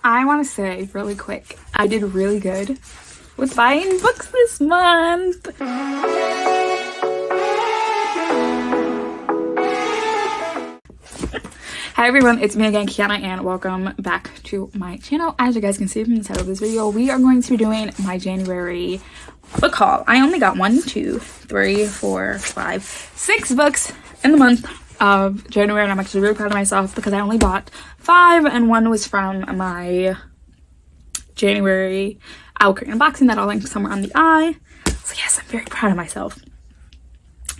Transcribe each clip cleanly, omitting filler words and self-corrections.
I want to say really quick, I did really good with buying books this month. Hi everyone, it's me again, Kiana, and welcome back to my channel. As you guys can see from the title of this video, we are going to be doing my January book haul. I only got 6 books in the month of January, and I'm actually really proud of myself because I only bought 5, and one was from my January Owl Crate unboxing that I'll link somewhere on the eye. So yes, I'm very proud of myself.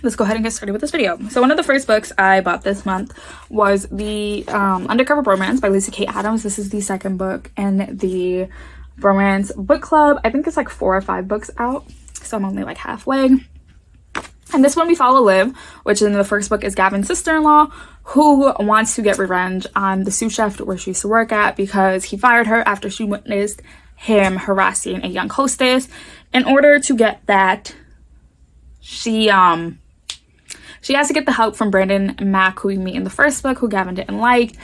Let's go ahead and get started with this video. So one of the first books I bought this month was the Undercover Bromance by Lisa K. Adams. This is the second book in the Bromance book club. I think it's like 4 or 5 books out, so I'm only like halfway. And this one we follow Liv, which in the first book is Gavin's sister-in-law, who wants to get revenge on the sous chef where she used to work at because he fired her after she witnessed him harassing a young hostess. In order to get that, she has to get the help from Brandon Mack, who we meet in the first book, who Gavin didn't like.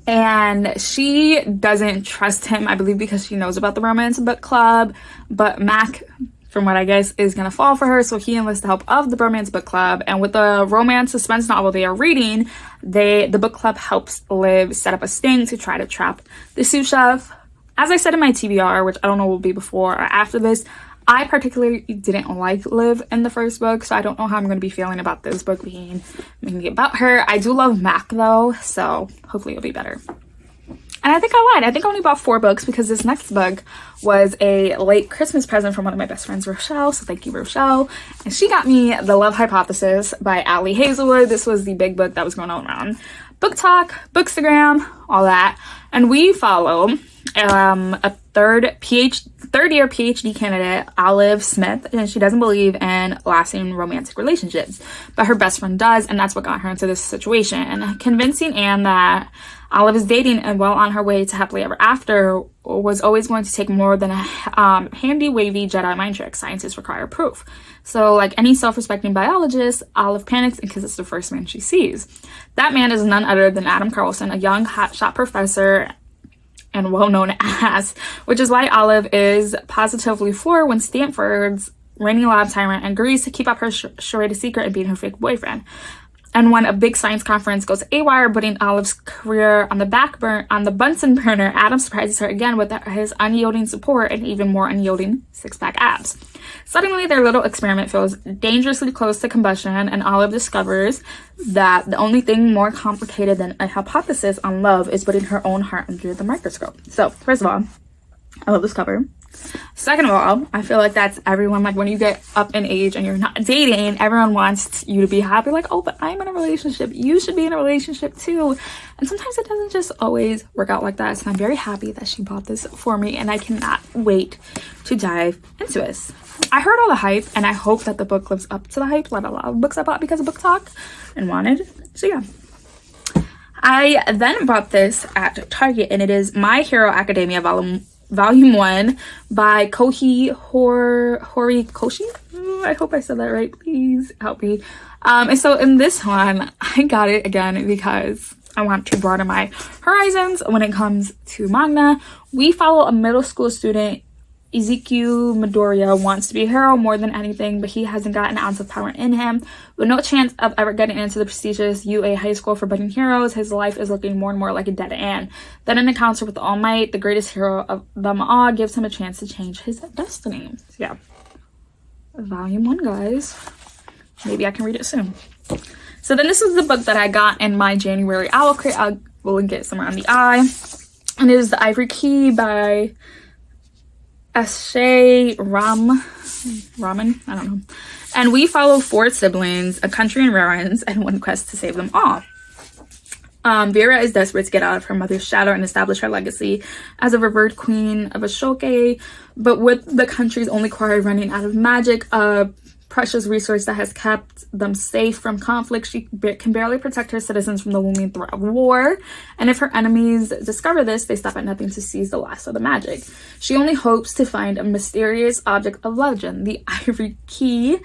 And she doesn't trust him, I believe, because she knows about the romance book club. But Mac, from what I guess, is going to fall for her. So he enlists the help of the Bromance book club. And with the romance suspense novel they are reading, the book club helps Liv set up a sting to try to trap the sous chef. As I said in my TBR, which I don't know will be before or after this, I particularly didn't like Liv in the first book, so I don't know how I'm going to be feeling about this book being maybe about her. I do love Mac though, so hopefully it'll be better. And I think I lied. I think I only bought 4 books because this next book was a late Christmas present from one of my best friends, Rochelle. So thank you, Rochelle. And she got me The Love Hypothesis by Ali Hazelwood. This was the big book that was going on around Book Talk, Bookstagram, all that. And we follow a third-year PhD candidate, Olive Smith, and she doesn't believe in lasting romantic relationships, but her best friend does, and that's what got her into this situation. And convincing Anne that Olive is dating and well on her way to happily ever after was always going to take more than a handy wavy Jedi mind trick. Scientists require proof. So like any self-respecting biologist, Olive panics and kisses the first man she sees. That man is none other than Adam Carlson, a young hotshot professor and well-known ass, which is why Olive is positively floored when Stanford's reigning lab tyrant agrees to keep up her charade a secret and being her fake boyfriend. And when a big science conference goes haywire, putting Olive's career on the Bunsen burner, Adam surprises her again with his unyielding support and even more unyielding six-pack abs. Suddenly, their little experiment feels dangerously close to combustion, and Olive discovers that the only thing more complicated than a hypothesis on love is putting her own heart under the microscope. So, first of all, I love this cover. Second of all, I feel like that's everyone, like when you get up in age and you're not dating, everyone wants you to be happy, like, oh, but I'm in a relationship, you should be in a relationship too. And sometimes it doesn't just always work out like that. So I'm very happy that she bought this for me, and I cannot wait to dive into this. I heard all the hype, and I hope that the book lives up to the hype, like a lot of books I bought because of Book Talk and wanted. So yeah, I then bought this at Target, and it is My Hero Academia Volume 1 by Kohi Horikoshi. I hope I said that right. Please help me. And so in this one, I got it again because I want to broaden my horizons when it comes to manga. We follow a middle school student, Ezekiel Midoriya, wants to be a hero more than anything, but he hasn't got an ounce of power in him. With no chance of ever getting into the prestigious UA high school for budding heroes, his life is looking more and more like a dead end. Then an encounter with All Might, the greatest hero of them all, gives him a chance to change his destiny. So yeah, Volume 1, guys. Maybe I can read it soon. So then this is the book that I got in my January Owl Crate. I will link it somewhere on the eye. And it is the Ivory Key by Raman, I don't know. And we follow 4 siblings, a country in ruins, and one quest to save them all. Vera is desperate to get out of her mother's shadow and establish her legacy as a revered queen of Ashoke, but with the country's only quarry running out of magic, a precious resource that has kept them safe from conflict, she can barely protect her citizens from the looming threat of war. And if her enemies discover this, they stop at nothing to seize the last of the magic. She only hopes to find a mysterious object of legend, the Ivory Key,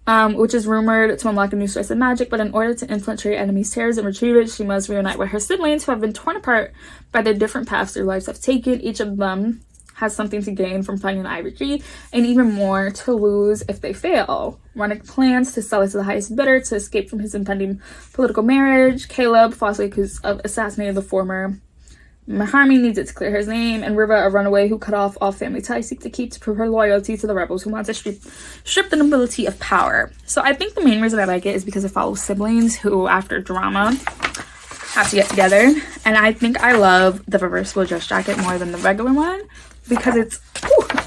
which is rumored to unlock a new source of magic, but in order to infiltrate enemies' terrors and retrieve it, she must reunite with her siblings who have been torn apart by the different paths their lives have taken. Each of them has something to gain from finding the Ivory Key, and even more to lose if they fail. Ronick plans to sell it to the highest bidder to escape from his impending political marriage. Caleb, falsely accused of assassinating the former Mahami, needs it to clear his name, and Riva, a runaway who cut off all family ties, seek to keep to prove her loyalty to the rebels who want to strip the nobility of power. So I think the main reason I like it is because it follows siblings who, after drama, have to get together. And I think I love the reversible dress jacket more than the regular one because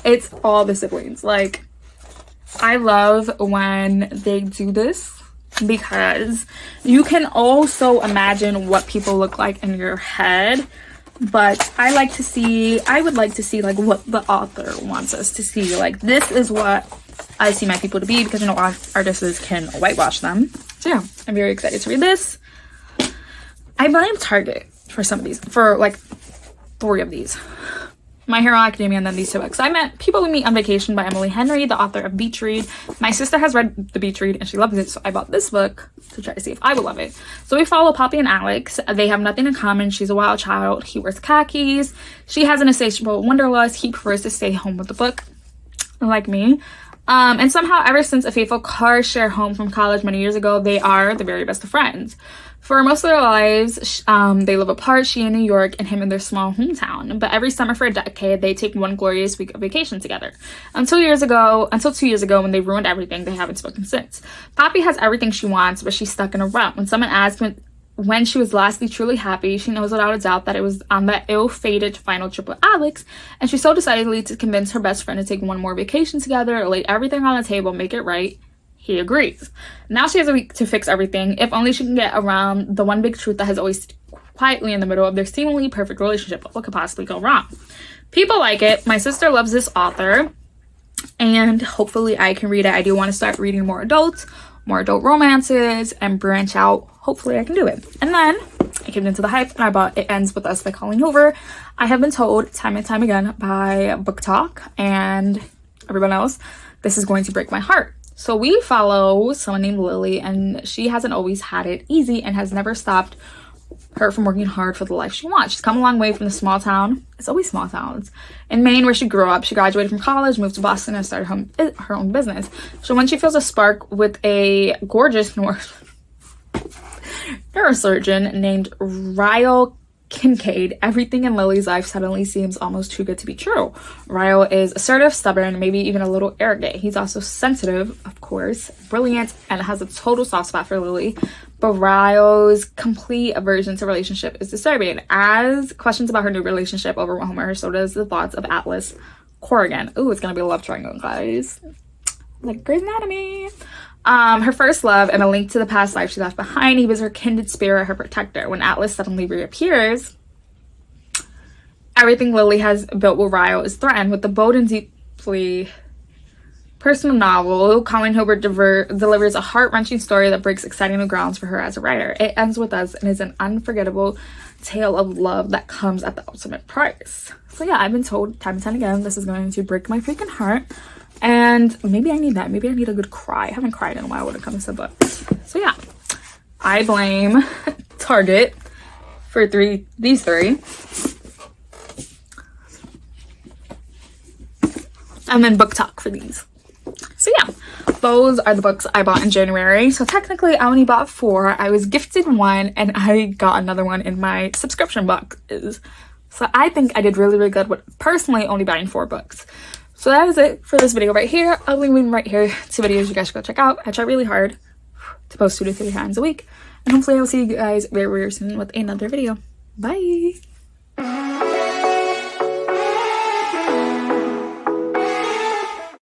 it's all the siblings. Like, I love when they do this because you can also imagine what people look like in your head, but I would like to see like what the author wants us to see. Like, this is what I see my people to be, because, you know, artists can whitewash them. So yeah, I'm very excited to read this. I blame Target for some of these, for like 3 of these. My Hero Academia, and then these 2 books. I met People We Meet on Vacation by Emily Henry, the author of Beach Read. My sister has read the Beach Read and she loves it, so I bought this book to try to see if I will love it. So we follow Poppy and Alex. They have nothing in common. She's a wild child. He wears khakis. She has an insatiable wanderlust. He prefers to stay home with the book, like me. And somehow, ever since a fateful car share home from college many years ago, they are the very best of friends. For most of their lives, they live apart, she in New York and him in their small hometown. But every summer for a decade, they take one glorious week of vacation together. Until 2 years ago, when they ruined everything, they haven't spoken since. Poppy has everything she wants, but she's stuck in a rut. When someone asks when she was lastly truly happy, she knows without a doubt that it was on that ill-fated final trip with Alex, and she's so decidedly to convince her best friend to take one more vacation together, lay everything on the table, make it right. He agrees. Now she has a week to fix everything, if only she can get around the one big truth that has always quietly in the middle of their seemingly perfect relationship. What could possibly go wrong? People like it. My sister loves this author, and hopefully I can read it. I do want to start reading more adult romances, and branch out. Hopefully I can do it. And then I came into the hype and I bought It Ends With Us by Colleen Hoover. I have been told time and time again by Book Talk and everyone else, this is going to break my heart. So we follow someone named Lily, and she hasn't always had it easy and has never stopped her from working hard for the life she wants. She's come a long way from the small town, it's always small towns, in Maine, where she grew up. She graduated from college, moved to Boston, and started her own business. So when she feels a spark with a gorgeous neurosurgeon named Ryle Kincaid, everything in Lily's life suddenly seems almost too good to be true. Ryle is assertive, stubborn, maybe even a little arrogant. He's also sensitive, of course, brilliant, and has a total soft spot for Lily. But Ryle's complete aversion to relationship is disturbing. As questions about her new relationship overwhelm her, so does the thoughts of Atlas Corrigan. Ooh, it's gonna be a love triangle, guys. Like Grey's Anatomy. Her first love and a link to the past life she left behind. He was her kindred spirit, her protector. When Atlas suddenly reappears, everything Lily has built with Ryle is threatened. With the bold and deeply personal novel, Colleen Hoover delivers a heart-wrenching story that breaks exciting new grounds for her as a writer. It Ends With Us and is an unforgettable tale of love that comes at the ultimate price. So yeah, I've been told time and time again this is going to break my freaking heart. And maybe I need that. Maybe I need a good cry. I haven't cried in a while when it comes to books. So yeah, I blame Target for these 3. And then Book Talk for these. So yeah, those are the books I bought in January. So technically I only bought 4. I was gifted 1 and I got another one in my subscription boxes. So I think I did really, really good with personally only buying 4 books. So that is it for this video right here. I'll leave them right here to videos you guys should go check out. I try really hard to post 2 to 3 times a week. And hopefully I'll see you guys very, very soon with another video. Bye!